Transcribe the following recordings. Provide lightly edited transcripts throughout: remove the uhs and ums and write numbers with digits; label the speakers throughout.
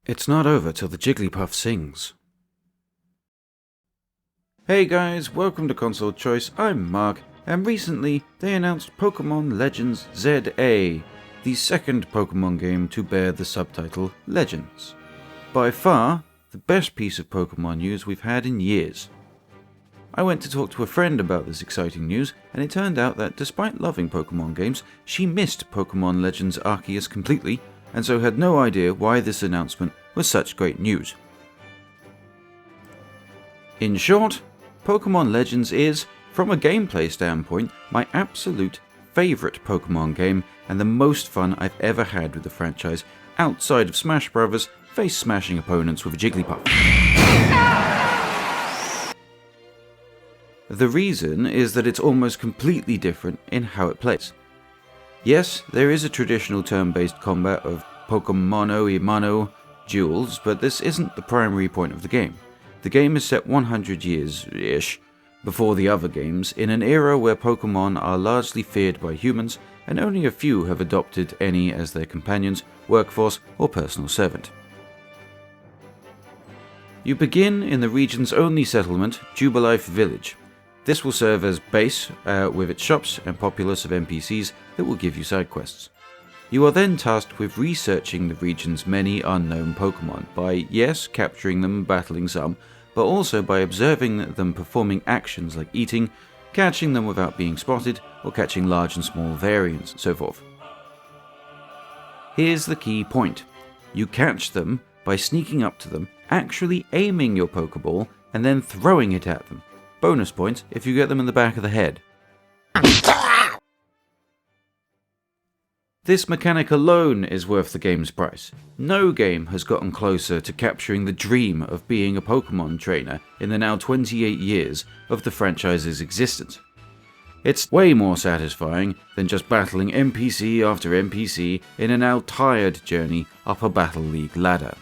Speaker 1: It's not over till the Jigglypuff sings. Hey guys, welcome to Console Choice, I'm Mark, and recently they announced Pokemon Legends ZA, the second Pokemon game to bear the subtitle Legends. By far, the best piece of Pokemon news we've had in years. I went to talk to a friend about this exciting news, and it turned out that despite loving Pokemon games, she missed Pokemon Legends Arceus completely, and so had no idea why this announcement was such great news. In short, Pokemon Legends is, from a gameplay standpoint, my absolute favourite Pokemon game and the most fun I've ever had with the franchise, outside of Smash Bros. Face-smashing opponents with a Jigglypuff. The reason is that it's almost completely different in how it plays. Yes, there is a traditional turn-based combat of Pokemono y Mano duels, but this isn't the primary point of the game. The game is set 100 years-ish before the other games, in an era where Pokemon are largely feared by humans, and only a few have adopted any as their companions, workforce, or personal servant. You begin in the region's only settlement, Jubilife Village. This will serve as base with its shops and populace of NPCs that will give you side quests. You are then tasked with researching the region's many unknown Pokemon by, yes, capturing them and battling some, but also by observing them performing actions like eating, catching them without being spotted, or catching large and small variants, so forth. Here's the key point. You catch them by sneaking up to them, actually aiming your Pokeball, and then throwing it at them. Bonus points if you get them in the back of the head. This mechanic alone is worth the game's price. No game has gotten closer to capturing the dream of being a Pokemon trainer in the now 28 years of the franchise's existence. It's way more satisfying than just battling NPC after NPC in a now tired journey up a Battle League ladder.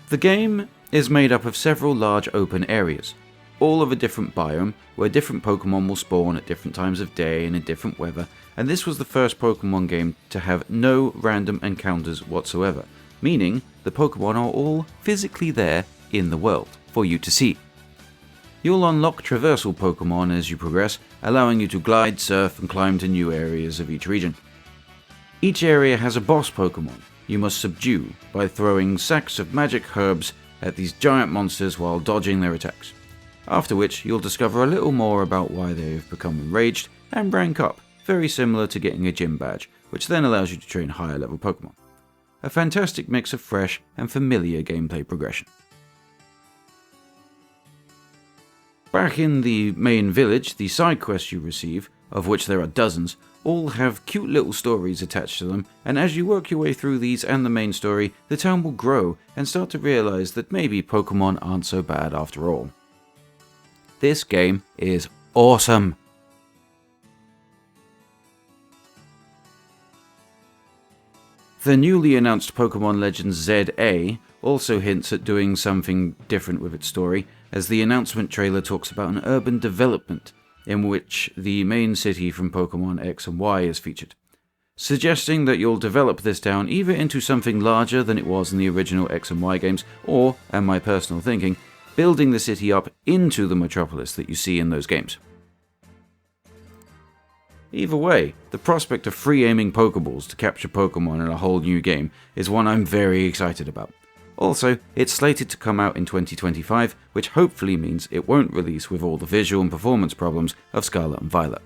Speaker 1: The game is made up of several large open areas, all of a different biome, where different Pokemon will spawn at different times of day and in different weather, and this was the first Pokemon game to have no random encounters whatsoever, meaning the Pokemon are all physically there in the world for you to see. You'll unlock traversal Pokemon as you progress, allowing you to glide, surf, and climb to new areas of each region. Each area has a boss Pokemon you must subdue by throwing sacks of magic herbs at these giant monsters while dodging their attacks, after which you'll discover a little more about why they've become enraged and rank up, very similar to getting a gym badge, which then allows you to train higher level Pokemon. A fantastic mix of fresh and familiar gameplay progression. Back in the main village, the side quests you receive, of which there are dozens, all have cute little stories attached to them, and as you work your way through these and the main story, the town will grow and start to realize that maybe Pokemon aren't so bad after all. This game is awesome! The newly announced Pokemon Legends ZA also hints at doing something different with its story, as the announcement trailer talks about an urban development in which the main city from Pokemon X and Y is featured, suggesting that you'll develop this town either into something larger than it was in the original X and Y games, or, and my personal thinking, building the city up into the metropolis that you see in those games. Either way, the prospect of free aiming Pokeballs to capture Pokemon in a whole new game is one I'm very excited about. Also, it's slated to come out in 2025, which hopefully means it won't release with all the visual and performance problems of Scarlet and Violet.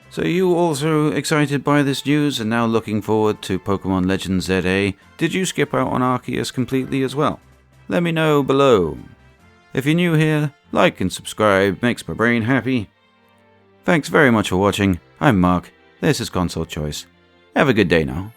Speaker 1: So you also excited by this news and now looking forward to Pokemon Legends ZA? Did you skip out on Arceus completely as well? Let me know below. If you're new here, like and subscribe, makes my brain happy. Thanks very much for watching. I'm Mark, this is Console Choice. Have a good day now.